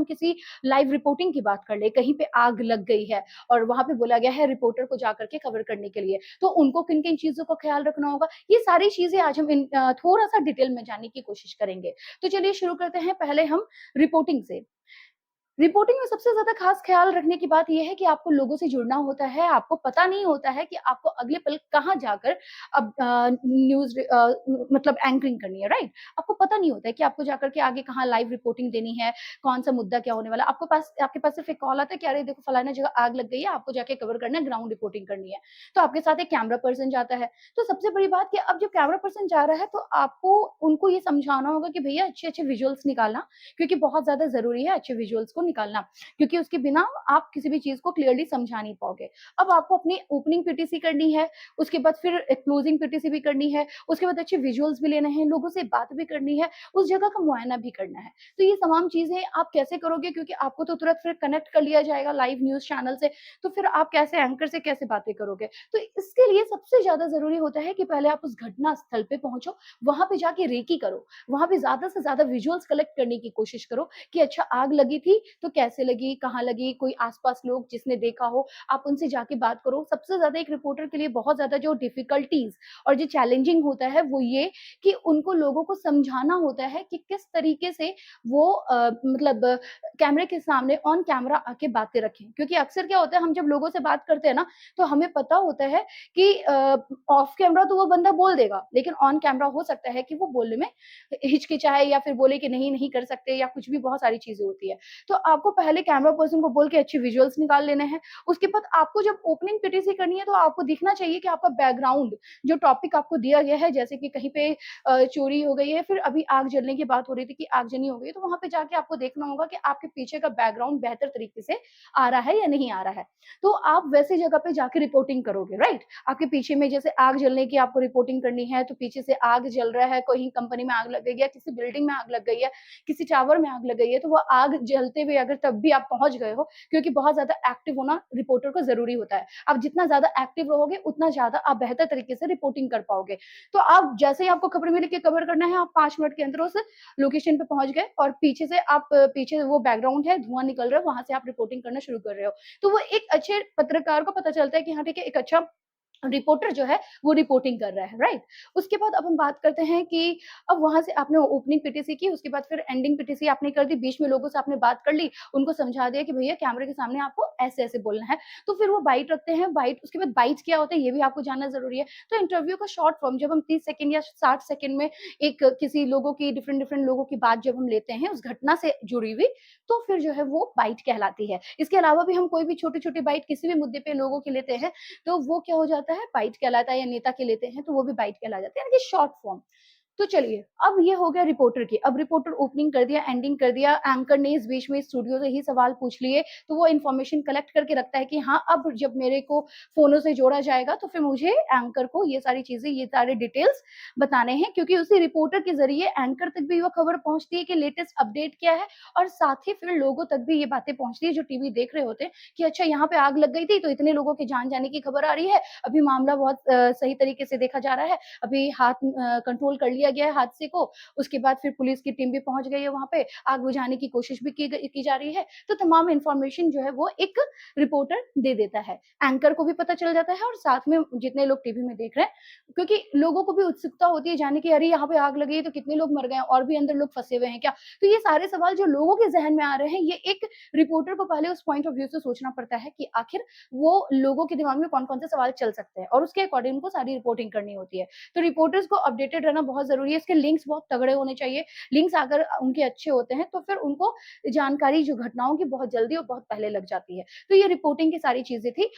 किसी live reporting की बात कर ले, कहीं पे आग लग गई है और वहाँ पे बोला गया है रिपोर्टर को जाकर के कवर करने के लिए, तो उनको किन-किन चीज़ों का ख़्याल रखना होगा, ये सारी चीज़ें आज हम थोड़ा-सा डिटेल में जानने की कोशिश करेंगे। तो चलिए शुरू करते हैं पहले हम रिपोर्टिंग से। रिपोर्टिंग में सबसे ज़्यादा ख़ास ख़्याल रखने की बात ये है कि आपको लोगों से जुड़ना होता है, आपको पता नहीं होता है कि आपको अगले पल कहाँ जाकर अब मतलब एंकरिंग करनी है, राइट? आपको पता नहीं होता है कि आपको जाकर के आगे कहाँ लाइव रिपोर्टिंग देनी है, कौन-सा मुद्दा क्या होने वाला है। आपके पास सिर्फ़ एक कॉल आता है कि अरे देखो फलाना जगह आग लग गई है, आपको जाके कवर करना है, ग्राउंड रिपोर्टिंग करनी है। तो आपके साथ एक कैमरा पर्सन जाता है। तो सबसे बड़ी बात कि अब जो कैमरा पर्सन जा रहा है तो आपको उनको ये समझाना होगा कि भैया अच्छे-अच्छे विजुअल्स निकालना, क्योंकि बहुत ज़्यादा ज़रूरी है अच्छे विजुअल्स को निकालना, क्योंकि उसके बिना आप किसी भी चीज़ को क्लियरली समझा नहीं पाओगे। अब आपको अपनी ओपनिंग पीटीसी करनी है, उसके बाद फिर क्लोजिंग पीटीसी भी करनी है, उसके बाद अच्छे विजुअल्स भी लेने हैं, लोगों से बात भी करनी है, उस जगह का मुआयना भी करना है। तो ये तमाम चीज़ें आप कैसे करोगे, क्योंकि आपको तो तुरंत फिर कनेक्ट कर लिया जाएगा लाइव न्यूज़ चैनल से, तो फिर आप कैसे एंकर से कैसे बातें करोगे? तो इसके लिए सबसे ज़्यादा ज़रूरी होता है कि पहले आप उस घटना स्थल पे पहुँचो, वहाँ पे जाके रेकी करो, वहाँ पे ज़्यादा से ज़्यादा विजुअल्स कलेक्ट करने की कोशिश करो कि अच्छा आग लगी थी, तो कैसे लगी, कहाँ लगी, कोई आस-पास लोग जिसने देखा हो, आप उनसे जाके बात करो। सबसे ज़्यादा एक रिपोर्टर के लिए बहुत ज़्यादा जो डिफ़िकल्टीज़ और जो चैलेंजिंग होता है, वो ये कि उनको लोगों को समझाना होता है कि किस तरीके से वो मतलब कैमरे के सामने ऑन कैमरा आके बातें रखें। क्योंकि अक्सर क्या होता है, हम जब लोगों से बात करते हैं ना, तो हमें पता होता है कि ऑफ कैमरा तो वो बंदा बोल देगा, लेकिन ऑन कैमरा हो सकता है कि वो बोलने में हिचकिचाए या फिर बोले कि नहीं, नहीं कर सकते या कुछ भी बहुत सारी चीज़ें होती है। तो आपको पहले कैमरा पर्सन को बोल के अच्छे विजुअल्स निकाल लेने हैं। उसके बाद आपको जब ओपनिंग पीटीसी करनी है तो आपको दिखना चाहिए कि आपका बैकग्राउंड जो टॉपिक आपको दिया गया है, जैसे कि कहीं पे चोरी हो गई है, फिर अभी आग जलने की बात हो रही थी कि आगजनी हो गई है, तो वहाँ पे जाके आपको देखना होगा कि आपके पीछे का बैकग्राउंड बेहतर तरीके से आ रहा है या नहीं आ रहा है। तो आप वैसी जगह पे जाके रिपोर्टिंग करोगे, राइट? आपके पीछे में जैसे आग जलने की आपको रिपोर्टिंग करनी है, तो पीछे से आग जल रहा है, कहीं कंपनी में आग लग गई है, किसी बिल्डिंग में आग लग गई है, किसी टावर में आग लग गई है, तो वो आग जलते हुए अगर तब भी आप पहुँच गए हो, क्योंकि बहुत ज़्यादा एक्टिव होना रिपोर्टर को ज़रूरी होता है। आप जितना ज़्यादा एक्टिव रहोगे, उतना ज़्यादा आप बेहतर तरीके से रिपोर्टिंग कर पाओगे। तो आप जैसे ही आपको खबर मिली कि कवर करना है, आप 5 मिनट के अंदर उस लोकेशन पे पहुँच गए और पीछे से आप पीछे वो बैकग्राउंड है, धुआँ निकल रहा है, वहाँ से आप रिपोर्टिंग करना शुरू कर रहे हो। तो वो एक अच्छे पत्रकार को पता चलता है कि हाँ, ठीक है, एक अच्छा रिपोर्टर जो है वो रिपोर्टिंग कर रहा है, राइट? उसके बाद अब हम बात करते हैं कि अब वहाँ से आपने ओपनिंग पीटीसी की, उसके बाद फिर एंडिंग पीटीसी आपने कर दी, बीच में लोगों से आपने बात कर ली, उनको समझा दिया कि भैया कैमरे के सामने आपको ऐसे-ऐसे बोलना है। तो फिर वो बाइट रखते हैं, बाइट उसके बाद बाइट क्या होता है ये भी आपको जानना ज़रूरी है। तो इंटरव्यू का शॉर्ट फॉर्म जब हम 30 सेकंड या 60 सेकंड में एक किसी लोगों की डिफरेंट लोगों की बात जब हम लेते हैं उस घटना से जुड़ी हुई, तो फिर जो है वो बाइट कहलाती है। इसके अलावा भी हम कोई भी छोटी-छोटी बाइट किसी भी मुद्दे पे लोगों की लेते हैं, तो वो क्या हो जाता है बाइट कहलाता है, या नेता के लेते हैं तो वो भी बाइट कहला जाते हैं, यानी कि शॉर्ट फॉर्म। तो चलिए, अब ये हो गया रिपोर्टर की। अब रिपोर्टर ओपनिंग कर दिया, एंडिंग कर दिया, एंकर ने इस बीच में स्टूडियो से ही सवाल पूछ लिए, तो वो इन्फॉर्मेशन कलेक्ट करके रखता है कि हाँ, अब जब मेरे को फ़ोनों से जोड़ा जाएगा तो फिर मुझे एंकर को ये सारी चीज़ें, ये सारे डिटेल्स बताने हैं, क्योंकि उसी रिपोर्टर के ज़रिए एंकर तक भी वो खबर पहुँचती है कि लेटेस्ट अपडेट क्या है, और साथ ही फिर लोगों तक भी ये बातें पहुँचती है जो टीवी देख रहे होते हैं कि अच्छा यहाँ पे आग लग गई थी, तो इतने लोगों की जान जाने की खबर आ रही है, अभी मामला बहुत सही तरीके से देखा जा रहा है, अभी कंट्रोल कर लिया गया है हादसे को, उसके बाद फिर पुलिस की टीम भी पहुँच गई है वहाँ पे, आग बुझाने की कोशिश भी की जा रही है, तो तमाम इन्फॉर्मेशन जो है वो एक रिपोर्टर दे देता है। एंकर को भी पता चल जाता है और साथ में जितने लोग टीवी में देख रहे हैं, क्योंकि लोगों को भी उत्सुकता होती है जानने की, अरे यहाँ पे आग लगी है तो कितने लोग मर गए हैं और भी अंदर लोग फँसे हुए हैं क्या? तो ये सारे सवाल जो लोगों के ज़हन में आ रहे हैं, ये एक रिपोर्टर को पहले उस पॉइंट ऑफ व्यू से सोचना पड़ता है कि आखिर वो लोगों के दिमाग में कौन-कौन से सवाल चल सकते हैं, और उसके अकॉर्डिंग उनको सारी रिपोर्टिंग करनी होती है। तो रिपोर्टर्स को अपडेटेड रहना बहुत ज़रूरी है, इसके लिंक्स बहुत तगड़े होने चाहिए। लिंक्स अगर उनके अच्छे होते हैं, तो फिर उनको जानकारी जो घटनाओं की बहुत जल्दी और बहुत पहले लग जाती है। तो ये रिपोर्टिंग की सारी चीज़ें थी।